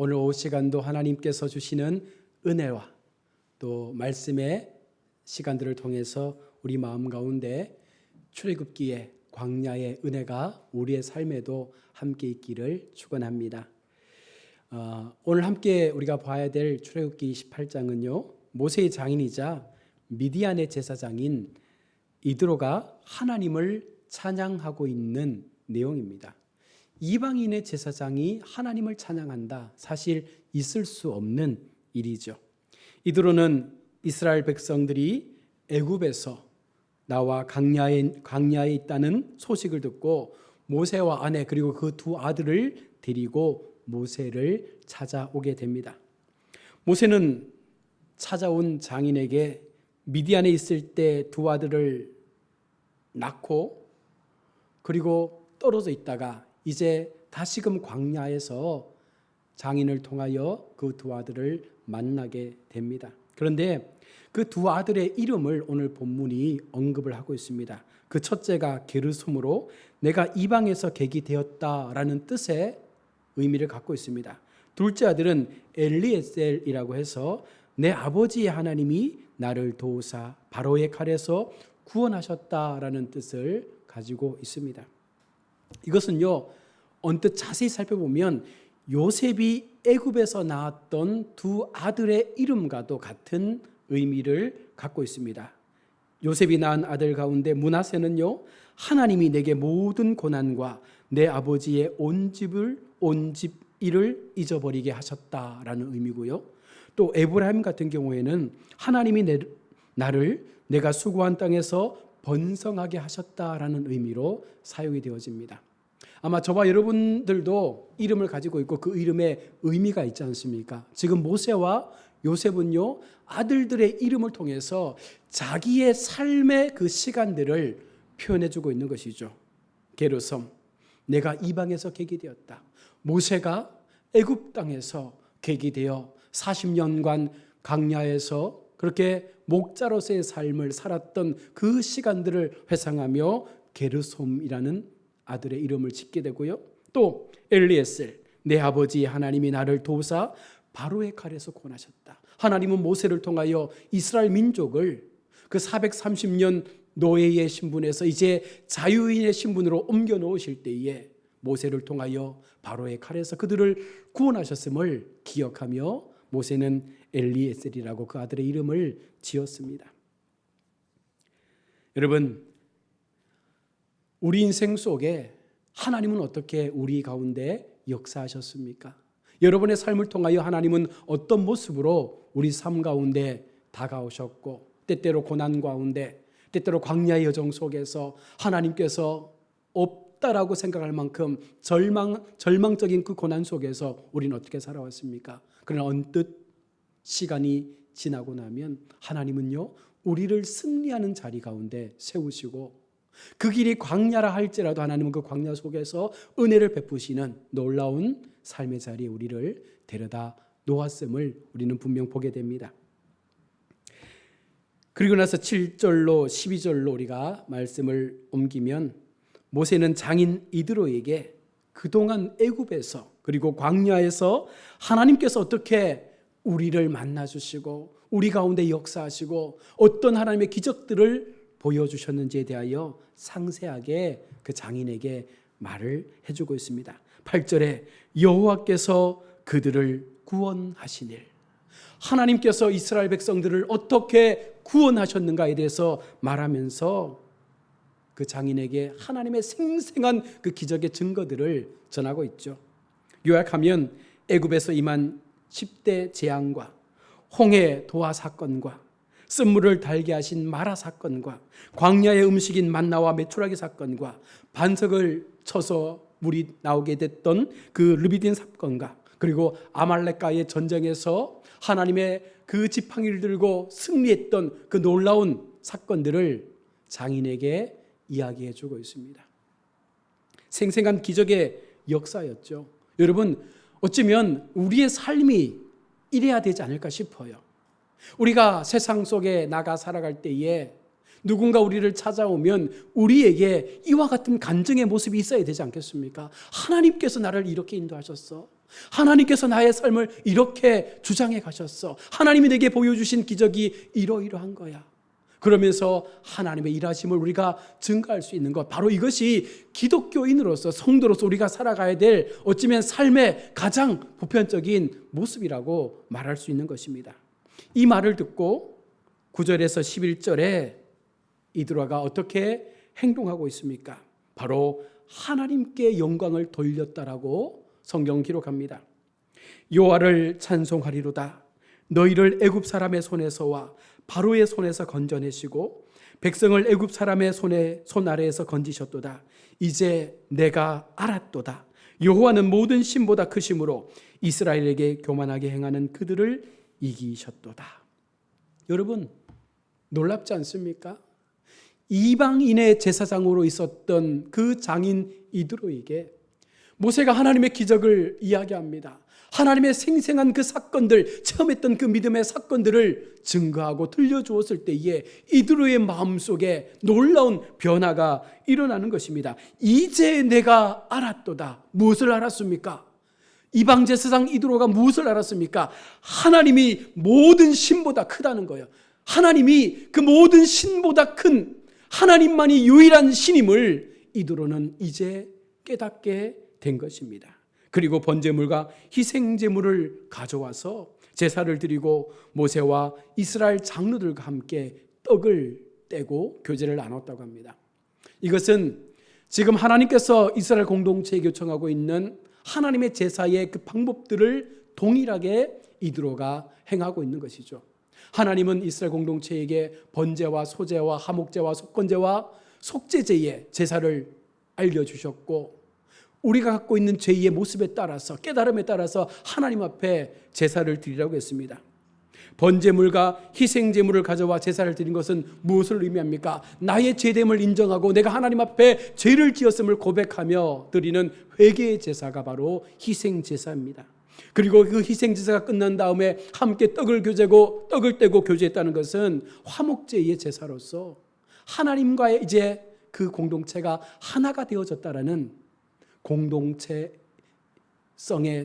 오늘 오후 시간도 하나님께서 주시는 은혜와 또 말씀의 시간들을 통해서 우리 마음 가운데 출애굽기의 광야의 은혜가 우리의 삶에도 함께 있기를 축원합니다. 오늘 함께 우리가 봐야 될 출애굽기 28장은요, 모세의 장인이자 미디안의 제사장인 이드로가 하나님을 찬양하고 있는 내용입니다. 이방인의 제사장이 하나님을 찬양한다, 사실 있을 수 없는 일이죠. 이드로는 이스라엘 백성들이 애굽에서 나와 광야에 있다는 소식을 듣고 모세와 아내 그리고 그 두 아들을 데리고 모세를 찾아오게 됩니다. 모세는 찾아온 장인에게 미디안에 있을 때 두 아들을 낳고 그리고 떨어져 있다가 이제 다시금 광야에서 장인을 통하여 그 두 아들을 만나게 됩니다. 그런데 그 두 아들의 이름을 오늘 본문이 언급을 하고 있습니다. 그 첫째가 게르솜으로 내가 이방에서 객이 되었다라는 뜻의 의미를 갖고 있습니다. 둘째 아들은 엘리에셀이라고 해서 내 아버지의 하나님이 나를 도우사 바로의 칼에서 구원하셨다라는 뜻을 가지고 있습니다. 이것은요, 언뜻 자세히 살펴보면 요셉이 애굽에서 낳았던 두 아들의 이름과도 같은 의미를 갖고 있습니다. 요셉이 낳은 아들 가운데 므낫세는요, 하나님이 내게 모든 고난과 내 아버지의 온 집 일을 잊어버리게 하셨다라는 의미고요. 또 에브라임 같은 경우에는 하나님이 나를 내가 수고한 땅에서 번성하게 하셨다라는 의미로 사용이 되어집니다. 아마 저와 여러분들도 이름을 가지고 있고 그 이름에 의미가 있지 않습니까? 지금 모세와 요셉은요, 아들들의 이름을 통해서 자기의 삶의 그 시간들을 표현해주고 있는 것이죠. 게르솜, 내가 이방에서 객이 되었다. 모세가 애굽 땅에서 객이 되어 40년간 광야에서 그렇게 목자로서의 삶을 살았던 그 시간들을 회상하며 게르솜이라는 아들의 이름을 짓게 되고요. 또 엘리에셀, 내 아버지 하나님이 나를 도우사 바로의 칼에서 구원하셨다. 하나님은 모세를 통하여 이스라엘 민족을 그 430년 노예의 신분에서 이제 자유인의 신분으로 옮겨 놓으실 때에 모세를 통하여 바로의 칼에서 그들을 구원하셨음을 기억하며 모세는 엘리에셀이라고 그 아들의 이름을 지었습니다. 여러분, 우리 인생 속에 하나님은 어떻게 우리 가운데 역사하셨습니까? 여러분의 삶을 통하여 하나님은 어떤 모습으로 우리 삶 가운데 다가오셨고, 때때로 고난 가운데, 때때로 광야의 여정 속에서 하나님께서 없다라고 생각할 만큼 절망적인 그 고난 속에서 우리는 어떻게 살아왔습니까? 그러나 언뜻 시간이 지나고 나면 하나님은요, 우리를 승리하는 자리 가운데 세우시고 그 길이 광야라 할지라도 하나님은 그 광야 속에서 은혜를 베푸시는 놀라운 삶의 자리에 우리를 데려다 놓았음을 우리는 분명 보게 됩니다. 그리고 나서 7절로 12절로 우리가 말씀을 옮기면 모세는 장인 이드로에게 그동안 애굽에서 그리고 광야에서 하나님께서 어떻게 우리를 만나주시고 우리 가운데 역사하시고 어떤 하나님의 기적들을 보여주셨는지에 대하여 상세하게 그 장인에게 말을 해주고 있습니다. 8절에 여호와께서 그들을 구원하시니라. 하나님께서 이스라엘 백성들을 어떻게 구원하셨는가에 대해서 말하면서 그 장인에게 하나님의 생생한 그 기적의 증거들을 전하고 있죠. 요약하면 애굽에서 임한 10대 재앙과 홍해 도화 사건과 쓴물을 달게 하신 마라 사건과 광야의 음식인 만나와 메추라기 사건과 반석을 쳐서 물이 나오게 됐던 그 르비딘 사건과 그리고 아말렉과의 전쟁에서 하나님의 그 지팡이를 들고 승리했던 그 놀라운 사건들을 장인에게 이야기해 주고 있습니다. 생생한 기적의 역사였죠. 여러분, 어쩌면 우리의 삶이 이래야 되지 않을까 싶어요. 우리가 세상 속에 나가 살아갈 때에 누군가 우리를 찾아오면 우리에게 이와 같은 간증의 모습이 있어야 되지 않겠습니까? 하나님께서 나를 이렇게 인도하셨어. 하나님께서 나의 삶을 이렇게 주장해 가셨어. 하나님이 내게 보여주신 기적이 이러이러한 거야. 그러면서 하나님의 일하심을 우리가 증거할 수 있는 것, 바로 이것이 기독교인으로서, 성도로서 우리가 살아가야 될 어쩌면 삶의 가장 보편적인 모습이라고 말할 수 있는 것입니다. 이 말을 듣고 9절에서 11절에 이드로가 어떻게 행동하고 있습니까? 바로 하나님께 영광을 돌렸다라고 성경 기록합니다. 여호와를 찬송하리로다. 너희를 애굽 사람의 손에서와 바로의 손에서 건져내시고 백성을 애굽 사람의 손 아래에서 건지셨도다. 이제 내가 알았도다. 여호와는 모든 신보다 크심으로 이스라엘에게 교만하게 행하는 그들을 이기셨도다. 여러분, 놀랍지 않습니까? 이방인의 제사장으로 있었던 그 장인 이드로에게 모세가 하나님의 기적을 이야기합니다. 하나님의 생생한 그 사건들, 체험했던 그 믿음의 사건들을 증거하고 들려주었을 때에 이드로의 마음속에 놀라운 변화가 일어나는 것입니다. 이제 내가 알았도다. 무엇을 알았습니까? 이방 제사장 이드로가 무엇을 알았습니까? 하나님이 모든 신보다 크다는 거예요. 하나님이 그 모든 신보다 큰 하나님만이 유일한 신임을 이드로는 이제 깨닫게 된 것입니다. 그리고 번제물과 희생제물을 가져와서 제사를 드리고 모세와 이스라엘 장로들과 함께 떡을 떼고 교제를 나눴다고 합니다. 이것은 지금 하나님께서 이스라엘 공동체에 요청하고 있는 하나님의 제사의 그 방법들을 동일하게 이드로가 행하고 있는 것이죠. 하나님은 이스라엘 공동체에게 번제와 소제와 화목제와 속건제와 속죄제의 제사를 알려주셨고, 우리가 갖고 있는 죄의 모습에 따라서, 깨달음에 따라서 하나님 앞에 제사를 드리라고 했습니다. 번제물과 희생제물을 가져와 제사를 드린 것은 무엇을 의미합니까? 나의 죄됨을 인정하고 내가 하나님 앞에 죄를 지었음을 고백하며 드리는 회개의 제사가 바로 희생제사입니다. 그리고 그 희생제사가 끝난 다음에 함께 떡을 떼고 교제했다는 것은 화목제의 제사로서 하나님과의 이제 그 공동체가 하나가 되어졌다라는 공동체성의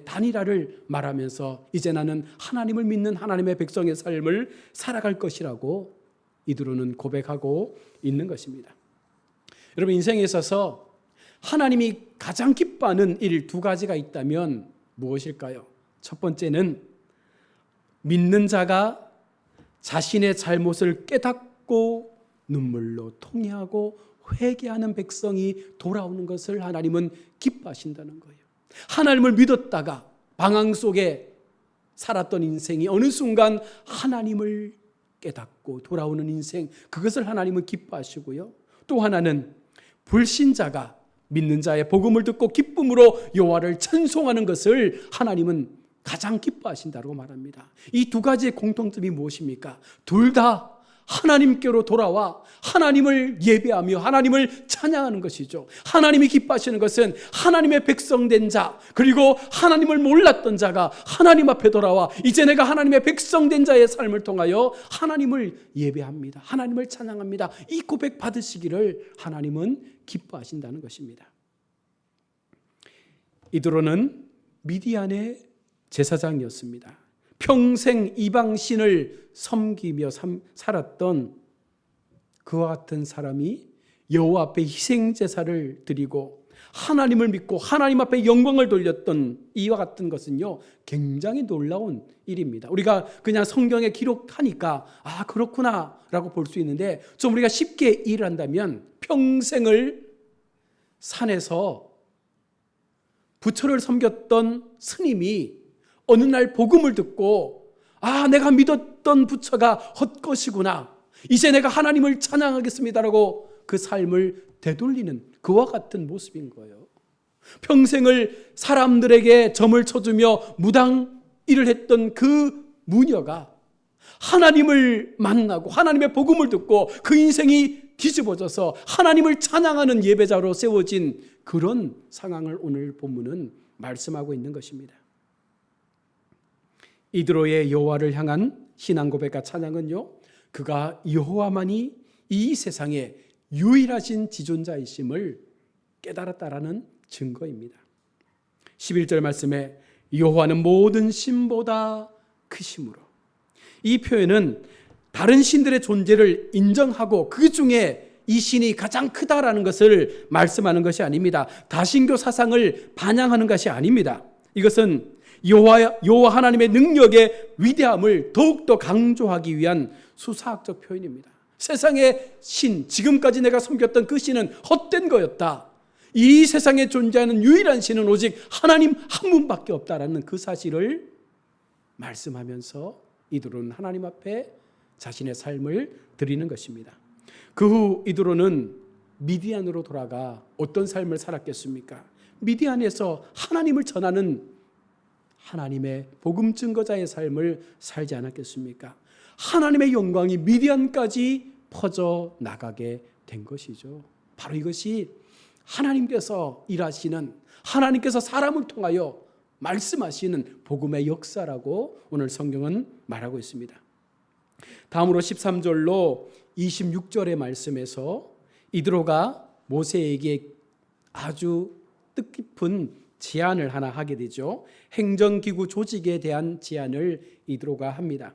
단일화를 말하면서 이제 나는 하나님을 믿는 하나님의 백성의 삶을 살아갈 것이라고 이드로는 고백하고 있는 것입니다. 여러분, 인생에 있어서 하나님이 가장 기뻐하는 일 두 가지가 있다면 무엇일까요? 첫 번째는 믿는 자가 자신의 잘못을 깨닫고 눈물로 통회하고 회개하는 백성이 돌아오는 것을 하나님은 기뻐하신다는 거예요. 하나님을 믿었다가 방황 속에 살았던 인생이 어느 순간 하나님을 깨닫고 돌아오는 인생, 그것을 하나님은 기뻐하시고요. 또 하나는 불신자가 믿는 자의 복음을 듣고 기쁨으로 여호와를 찬송하는 것을 하나님은 가장 기뻐하신다고 말합니다. 이 두 가지의 공통점이 무엇입니까? 둘 다 하나님께로 돌아와 하나님을 예배하며 하나님을 찬양하는 것이죠. 하나님이 기뻐하시는 것은 하나님의 백성된 자, 그리고 하나님을 몰랐던 자가 하나님 앞에 돌아와 이제 내가 하나님의 백성된 자의 삶을 통하여 하나님을 예배합니다. 하나님을 찬양합니다. 이 고백 받으시기를 하나님은 기뻐하신다는 것입니다. 이드로는 미디안의 제사장이었습니다. 평생 이방신을 섬기며 살았던 그와 같은 사람이 여호와 앞에 희생제사를 드리고 하나님을 믿고 하나님 앞에 영광을 돌렸던 이와 같은 것은요, 굉장히 놀라운 일입니다. 우리가 그냥 성경에 기록하니까 아 그렇구나 라고 볼 수 있는데, 좀 우리가 쉽게 이해를 한다면 평생을 산에서 부처를 섬겼던 스님이 어느 날 복음을 듣고 아 내가 믿었던 부처가 헛것이구나, 이제 내가 하나님을 찬양하겠습니다라고 그 삶을 되돌리는 그와 같은 모습인 거예요. 평생을 사람들에게 점을 쳐주며 무당 일을 했던 그 무녀가 하나님을 만나고 하나님의 복음을 듣고 그 인생이 뒤집어져서 하나님을 찬양하는 예배자로 세워진 그런 상황을 오늘 본문은 말씀하고 있는 것입니다. 이드로의 여호와를 향한 신앙 고백과 찬양은요, 그가 여호와만이 이 세상에 유일하신 지존자이심을 깨달았다라는 증거입니다. 11절 말씀에 여호와는 모든 신보다 크심으로. 이 표현은 다른 신들의 존재를 인정하고 그 중에 이 신이 가장 크다라는 것을 말씀하는 것이 아닙니다. 다신교 사상을 반영하는 것이 아닙니다. 이것은 여호와 하나님의 능력의 위대함을 더욱더 강조하기 위한 수사학적 표현입니다. 세상의 신, 지금까지 내가 섬겼던 그 신은 헛된 거였다. 이 세상에 존재하는 유일한 신은 오직 하나님 한 분밖에 없다라는 그 사실을 말씀하면서 이드로는 하나님 앞에 자신의 삶을 드리는 것입니다. 그 후 이드로는 미디안으로 돌아가 어떤 삶을 살았겠습니까? 미디안에서 하나님을 전하는 하나님의 복음 증거자의 삶을 살지 않았겠습니까? 하나님의 영광이 미디안까지 퍼져 나가게 된 것이죠. 바로 이것이 하나님께서 일하시는, 하나님께서 사람을 통하여 말씀하시는 복음의 역사라고 오늘 성경은 말하고 있습니다. 다음으로 13절로 26절의 말씀에서 이드로가 모세에게 아주 뜻깊은 제안을 하나 하게 되죠. 행정기구 조직에 대한 제안을 이드로가 합니다.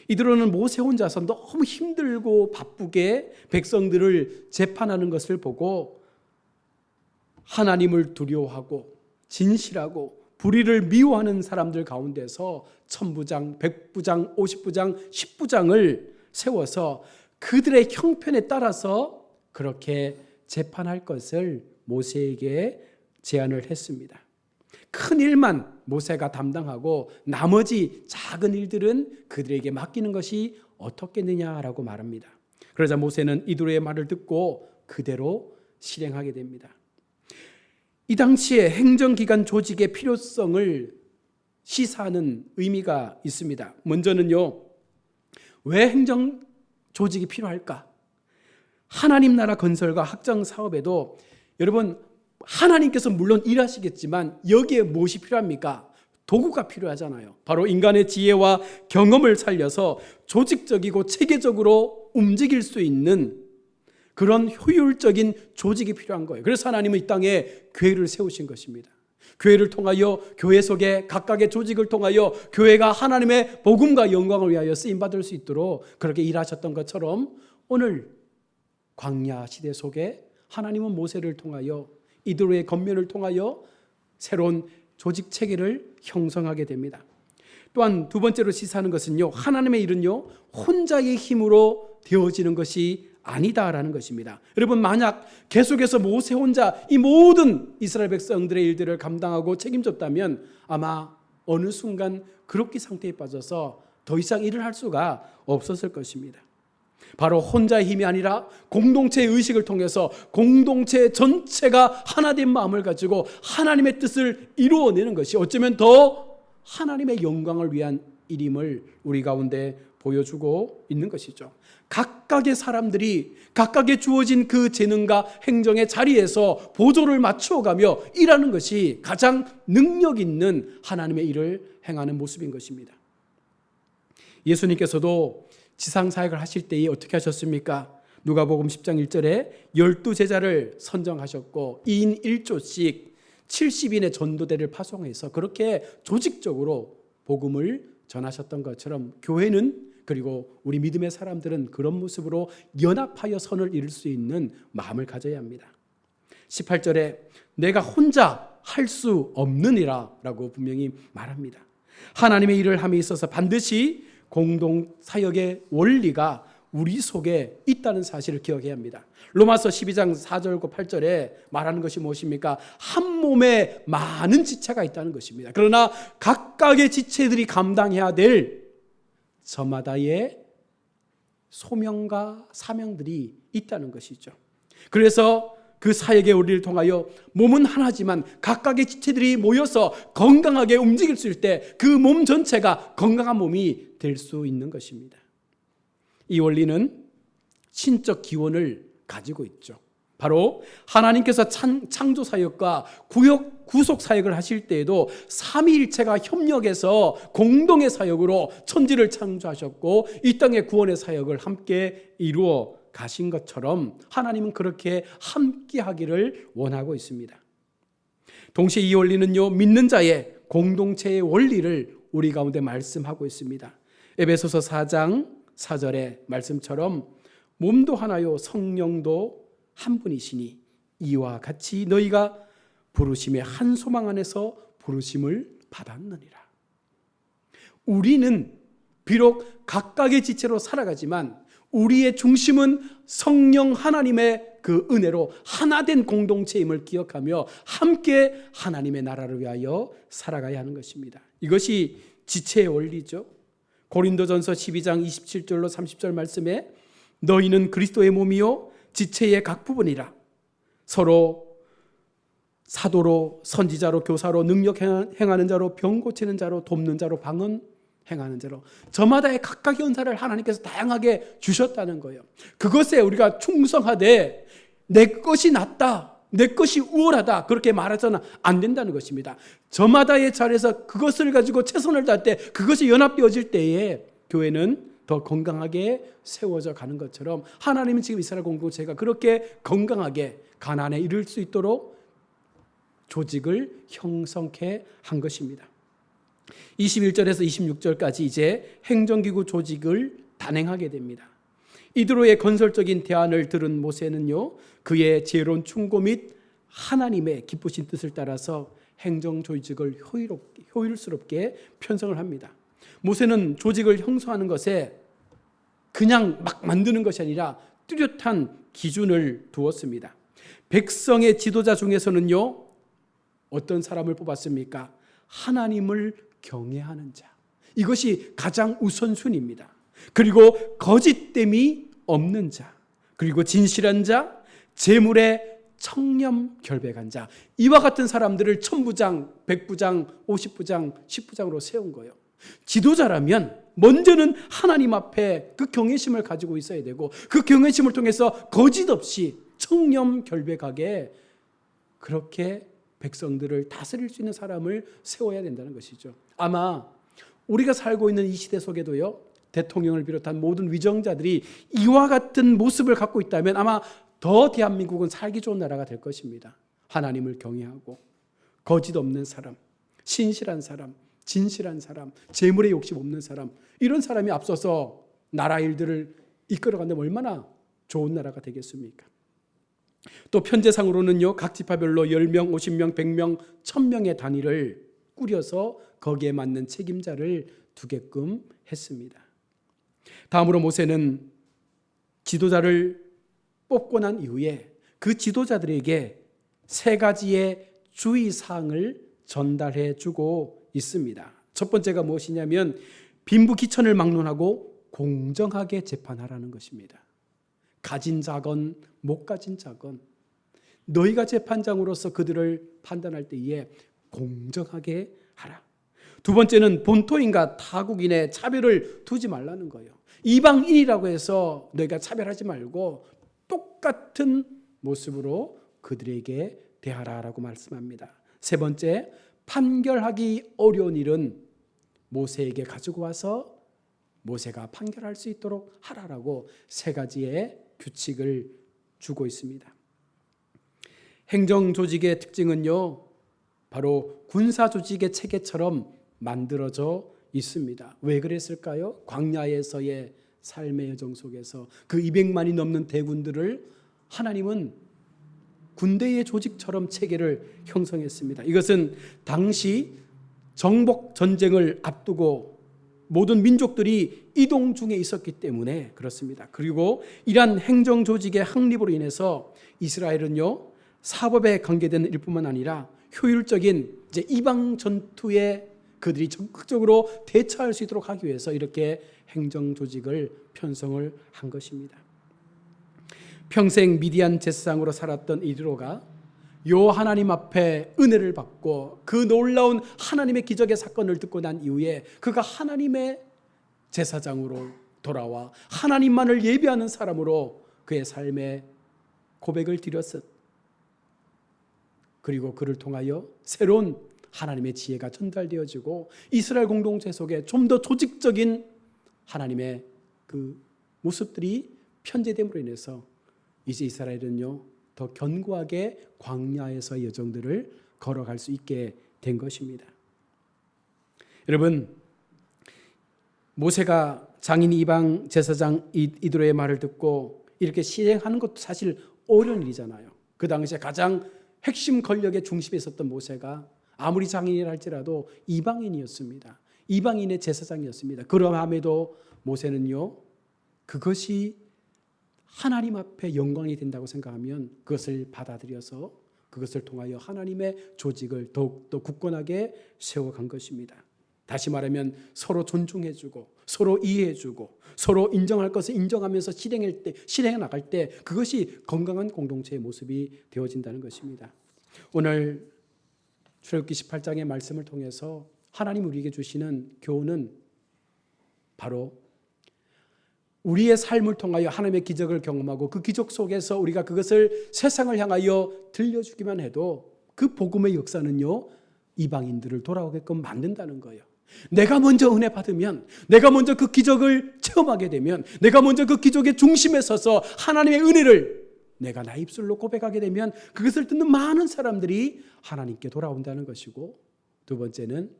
이드로는 모세 혼자서 너무 힘들고 바쁘게 백성들을 재판하는 것을 보고 하나님을 두려워하고 진실하고 불의를 미워하는 사람들 가운데서 천부장, 백부장, 50부장, 10부장을 세워서 그들의 형편에 따라서 그렇게 재판할 것을 모세에게 제안을 했습니다. 큰 일만 모세가 담당하고 나머지 작은 일들은 그들에게 맡기는 것이 어떻겠느냐라고 말합니다. 그러자 모세는 이드로의 말을 듣고 그대로 실행하게 됩니다. 이 당시에 행정기관 조직의 필요성을 시사하는 의미가 있습니다. 먼저는요, 왜 행정 조직이 필요할까? 하나님 나라 건설과 확장 사업에도 여러분 하나님께서 물론 일하시겠지만 여기에 무엇이 필요합니까? 도구가 필요하잖아요. 바로 인간의 지혜와 경험을 살려서 조직적이고 체계적으로 움직일 수 있는 그런 효율적인 조직이 필요한 거예요. 그래서 하나님은 이 땅에 교회를 세우신 것입니다. 교회를 통하여, 교회 속에 각각의 조직을 통하여 교회가 하나님의 복음과 영광을 위하여 쓰임받을 수 있도록 그렇게 일하셨던 것처럼 오늘 광야 시대 속에 하나님은 모세를 통하여 이드로의 권면을 통하여 새로운 조직 체계를 형성하게 됩니다. 또한 두 번째로 시사하는 것은요, 하나님의 일은요 혼자의 힘으로 되어지는 것이 아니다라는 것입니다. 여러분, 만약 계속해서 모세 혼자 이 모든 이스라엘 백성들의 일들을 감당하고 책임졌다면 아마 어느 순간 그렇게 상태에 빠져서 더 이상 일을 할 수가 없었을 것입니다. 바로 혼자의 힘이 아니라 공동체의 의식을 통해서 공동체 전체가 하나된 마음을 가지고 하나님의 뜻을 이루어내는 것이 어쩌면 더 하나님의 영광을 위한 일임을 우리 가운데 보여주고 있는 것이죠. 각각의 사람들이 각각의 주어진 그 재능과 행정의 자리에서 보조를 맞추어가며 일하는 것이 가장 능력 있는 하나님의 일을 행하는 모습인 것입니다. 예수님께서도 지상사역을 하실 때에 어떻게 하셨습니까? 누가복음 10장 1절에 12제자를 선정하셨고 2인 1조씩 70인의 전도대를 파송해서 그렇게 조직적으로 복음을 전하셨던 것처럼 교회는, 그리고 우리 믿음의 사람들은 그런 모습으로 연합하여 선을 이룰 수 있는 마음을 가져야 합니다. 18절에 내가 혼자 할 수 없느니라 라고 분명히 말합니다. 하나님의 일을 함에 있어서 반드시 공동사역의 원리가 우리 속에 있다는 사실을 기억해야 합니다. 로마서 12장 4절과 8절에 말하는 것이 무엇입니까? 한 몸에 많은 지체가 있다는 것입니다. 그러나 각각의 지체들이 감당해야 될 저마다의 소명과 사명들이 있다는 것이죠. 그래서 그 사역의 원리를 통하여 몸은 하나지만 각각의 지체들이 모여서 건강하게 움직일 수 있을 때 그 몸 전체가 건강한 몸이 될 수 있는 것입니다. 이 원리는 신적 기원을 가지고 있죠. 바로 하나님께서 창조 사역과 구속 사역을 하실 때에도 삼위일체가 협력해서 공동의 사역으로 천지를 창조하셨고 이 땅의 구원의 사역을 함께 이루어 가신 것처럼 하나님은 그렇게 함께 하기를 원하고 있습니다. 동시에 이 원리는요, 믿는 자의 공동체의 원리를 우리 가운데 말씀하고 있습니다. 에베소서 4장 4절의 말씀처럼 몸도 하나요 성령도 한 분이시니 이와 같이 너희가 부르심의 한 소망 안에서 부르심을 받았느니라. 우리는 비록 각각의 지체로 살아가지만 우리의 중심은 성령 하나님의 그 은혜로 하나된 공동체임을 기억하며 함께 하나님의 나라를 위하여 살아가야 하는 것입니다. 이것이 지체의 원리죠. 고린도전서 12장 27절로 30절 말씀에 너희는 그리스도의 몸이요 지체의 각 부분이라 서로 사도로 선지자로 교사로 능력 행하는 자로 병 고치는 자로 돕는 자로 방언 행하는 자로 저마다의 각각의 은사를 하나님께서 다양하게 주셨다는 거예요. 그것에 우리가 충성하되 내 것이 낫다, 내 것이 우월하다 그렇게 말해서는 안 된다는 것입니다. 저마다의 자리에서 그것을 가지고 최선을 다할 때 그것이 연합되어질 때에 교회는 더 건강하게 세워져 가는 것처럼 하나님은 지금 이스라엘 공동체가 그렇게 건강하게 가나안에 이를 수 있도록 조직을 형성케 한 것입니다. 21절에서 26절까지 이제 행정기구 조직을 단행하게 됩니다. 이드로의 건설적인 대안을 들은 모세는요, 그의 지혜로운 충고 및 하나님의 기쁘신 뜻을 따라서 행정 조직을 효율스럽게 편성을 합니다. 모세는 조직을 형성하는 것에 그냥 막 만드는 것이 아니라 뚜렷한 기준을 두었습니다. 백성의 지도자 중에서는요, 어떤 사람을 뽑았습니까? 하나님을 경외하는 자. 이것이 가장 우선순위입니다. 그리고 거짓됨이 없는 자, 그리고 진실한 자, 재물에 청렴결백한 자. 이와 같은 사람들을 천부장, 백부장, 50부장, 10부장으로 세운 거예요. 지도자라면 먼저는 하나님 앞에 그 경외심을 가지고 있어야 되고 그 경외심을 통해서 거짓 없이 청렴결백하게 그렇게 백성들을 다스릴 수 있는 사람을 세워야 된다는 것이죠. 아마 우리가 살고 있는 이 시대 속에도요, 대통령을 비롯한 모든 위정자들이 이와 같은 모습을 갖고 있다면 아마 더 대한민국은 살기 좋은 나라가 될 것입니다. 하나님을 경외하고 거짓 없는 사람, 신실한 사람, 진실한 사람, 재물에 욕심 없는 사람, 이런 사람이 앞서서 나라 일들을 이끌어간다면 얼마나 좋은 나라가 되겠습니까? 또 편제상으로는요, 각 지파별로 10명, 50명, 100명, 1000명의 단위를 꾸려서 거기에 맞는 책임자를 두게끔 했습니다. 다음으로 모세는 지도자를 뽑고 난 이후에 그 지도자들에게 3가지의 주의사항을 전달해 주고 있습니다. 첫 번째가 무엇이냐면 빈부귀천을 막론하고 공정하게 재판하라는 것입니다. 가진 자건 못 가진 자건 너희가 재판장으로서 그들을 판단할 때에 공정하게 하라. 두 번째는 본토인과 타국인의 차별을 두지 말라는 거예요. 이방인이라고 해서 너희가 차별하지 말고 똑같은 모습으로 그들에게 대하라라고 말씀합니다. 세 번째, 판결하기 어려운 일은 모세에게 가지고 와서 모세가 판결할 수 있도록 하라라고 3가지의 규칙을 주고 있습니다. 행정 조직의 특징은요, 바로 군사 조직의 체계처럼 만들어져 있습니다. 왜 그랬을까요? 광야에서의 삶의 여정 속에서 그 200만이 넘는 대군들을 하나님은 군대의 조직처럼 체계를 형성했습니다. 이것은 당시 정복 전쟁을 앞두고 모든 민족들이 이동 중에 있었기 때문에 그렇습니다. 그리고 이러한 행정 조직의 확립으로 인해서 이스라엘은요, 사법에 관계되는 일뿐만 아니라 효율적인 이제 이방 전투에 그들이 적극적으로 대처할 수 있도록 하기 위해서 이렇게 행정 조직을 편성을 한 것입니다. 평생 미디안 제사장으로 살았던 이드로가 요 하나님 앞에 은혜를 받고 그 놀라운 하나님의 기적의 사건을 듣고 난 이후에 그가 하나님의 제사장으로 돌아와 하나님만을 예배하는 사람으로 그의 삶의 고백을 드렸었. 그리고 그를 통하여 새로운 하나님의 지혜가 전달되어지고 이스라엘 공동체 속에 좀 더 조직적인 하나님의 그 모습들이 편재됨으로 인해서 이제 이스라엘은요, 더 견고하게 광야에서의 여정들을 걸어갈 수 있게 된 것입니다. 여러분, 모세가 장인 이방 제사장 이드로의 말을 듣고 이렇게 실행하는 것도 사실 어려운 일이잖아요. 그 당시에 가장 핵심 권력의 중심에 있었던 모세가 아무리 장인이라 할지라도 이방인이었습니다. 이방인의 제사장이었습니다. 그러함에도 모세는요, 그것이 하나님 앞에 영광이 된다고 생각하면 그것을 받아들여서 그것을 통하여 하나님의 조직을 더욱더 굳건하게 세워간 것입니다. 다시 말하면 서로 존중해주고 서로 이해해주고 서로 인정할 것을 인정하면서 실행해 나갈 때 그것이 건강한 공동체의 모습이 되어진다는 것입니다. 오늘 출애굽기 18장의 말씀을 통해서 하나님 우리에게 주시는 교훈은 바로 우리의 삶을 통하여 하나님의 기적을 경험하고 그 기적 속에서 우리가 그것을 세상을 향하여 들려주기만 해도 그 복음의 역사는요, 이방인들을 돌아오게끔 만든다는 거예요. 내가 먼저 은혜 받으면, 내가 먼저 그 기적을 체험하게 되면, 내가 먼저 그 기적의 중심에 서서 하나님의 은혜를 내가 나의 입술로 고백하게 되면 그것을 듣는 많은 사람들이 하나님께 돌아온다는 것이고, 두 번째는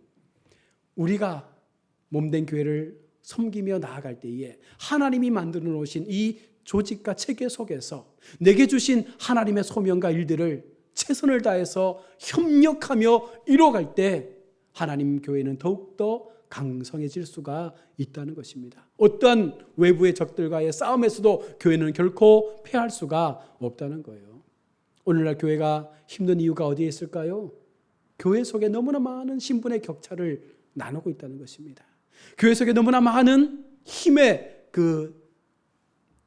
우리가 몸된 교회를 섬기며 나아갈 때에 하나님이 만들어 놓으신 이 조직과 체계 속에서 내게 주신 하나님의 소명과 일들을 최선을 다해서 협력하며 이뤄갈 때 하나님 교회는 더욱더 강성해질 수가 있다는 것입니다. 어떠한 외부의 적들과의 싸움에서도 교회는 결코 패할 수가 없다는 거예요. 오늘날 교회가 힘든 이유가 어디에 있을까요? 교회 속에 너무나 많은 신분의 격차를 나누고 있다는 것입니다. 교회 속에 너무나 많은 힘의 그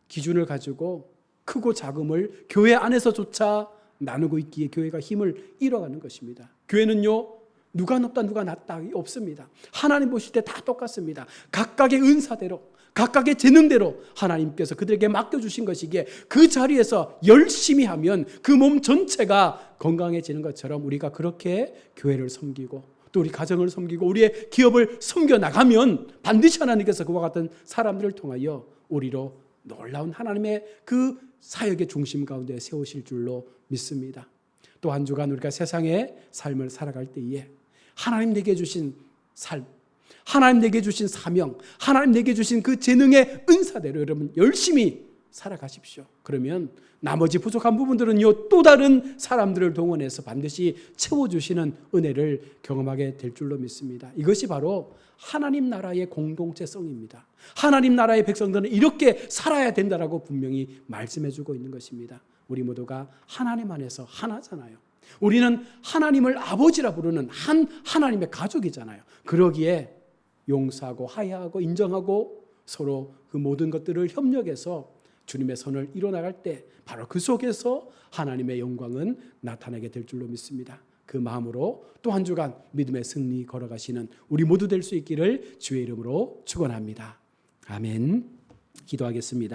기준을 가지고 크고 작음을 교회 안에서조차 나누고 있기에 교회가 힘을 잃어가는 것입니다. 교회는요, 누가 높다 누가 낮다 없습니다. 하나님 보실 때 다 똑같습니다. 각각의 은사대로 각각의 재능대로 하나님께서 그들에게 맡겨주신 것이기에 그 자리에서 열심히 하면 그 몸 전체가 건강해지는 것처럼 우리가 그렇게 교회를 섬기고 또 우리 가정을 섬기고 우리의 기업을 섬겨나가면 반드시 하나님께서 그와 같은 사람들을 통하여 우리로 놀라운 하나님의 그 사역의 중심 가운데 세우실 줄로 믿습니다. 또 한 주간 우리가 세상의 삶을 살아갈 때에 하나님 내게 주신 삶, 하나님 내게 주신 사명, 하나님 내게 주신 그 재능의 은사대로 여러분 열심히 살아가십시오. 그러면 나머지 부족한 부분들은요, 또 다른 사람들을 동원해서 반드시 채워주시는 은혜를 경험하게 될 줄로 믿습니다. 이것이 바로 하나님 나라의 공동체성입니다. 하나님 나라의 백성들은 이렇게 살아야 된다라고 분명히 말씀해주고 있는 것입니다. 우리 모두가 하나님 안에서 하나잖아요. 우리는 하나님을 아버지라 부르는 한 하나님의 가족이잖아요. 그러기에 용서하고 화해하고 인정하고 서로 그 모든 것들을 협력해서 주님의 선을 이뤄나갈 때 바로 그 속에서 하나님의 영광은 나타나게 될 줄로 믿습니다. 그 마음으로 또 한 주간 믿음의 승리 걸어가시는 우리 모두 될 수 있기를 주의 이름으로 축원합니다. 아멘. 기도하겠습니다.